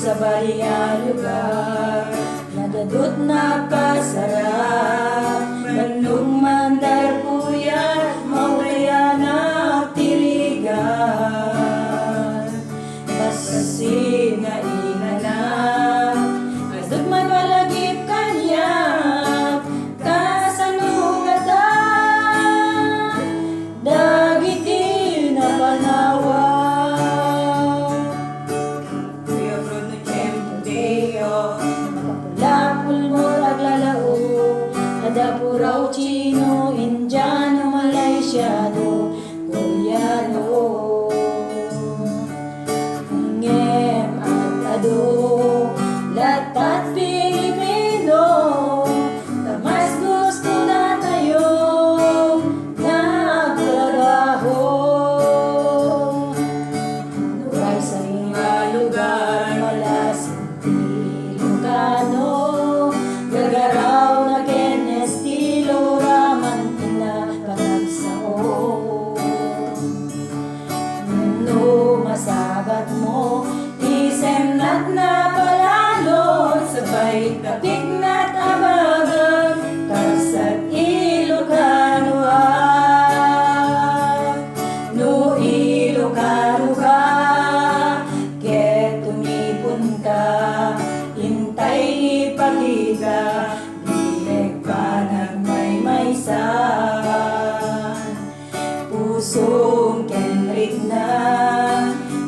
sa baliang lugar, nadadot na pasarap, manong mandar puyat, maulaya na tiligan. Basta nga inanap, kasut may palagip kanya, kasanungatan, dagiti na panawa. Dapuraw, Chino, Indiano, Malaysiano, Koreano, ngem at ado, lahat Pilipino, kamas gusto na tayo nagtrabaho. Nuray sa mga lugar, malas Ilocano, gagaraw na masabat mo, isemnat na palalot, sabay kapit na't abagan, kasat Ilocano no Ilocano ka, ket tumipon ka, hintay ipakita, bileg pa nagmaymaysan, pusong kenrit na,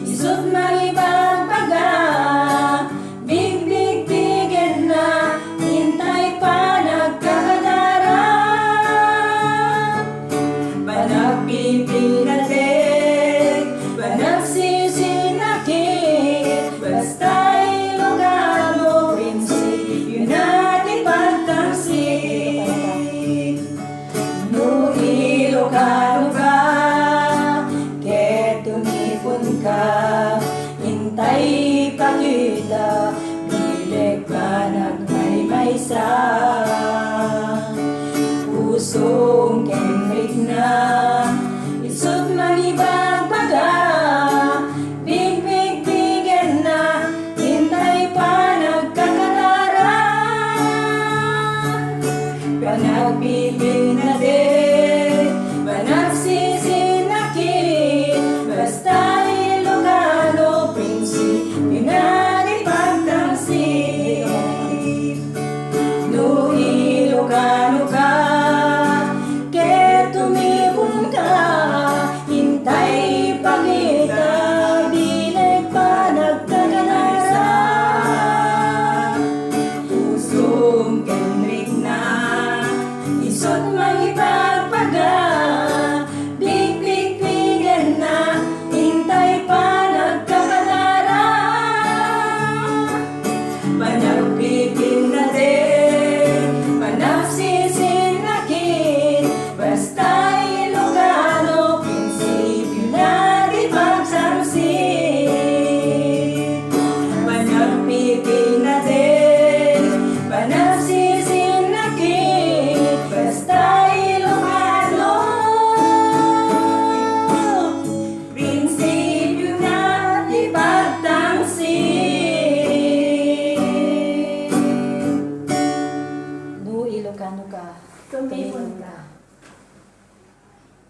isot magibang paga, big-big-bigin na, hintay pa nagkakadaran. Panagpipinatig, panagsisinakit, basta Ilocano, prinsipyona't ipagtangsit. No Ilocano ka, ka, hintay pa kita, bileg pa nagmaymaysa.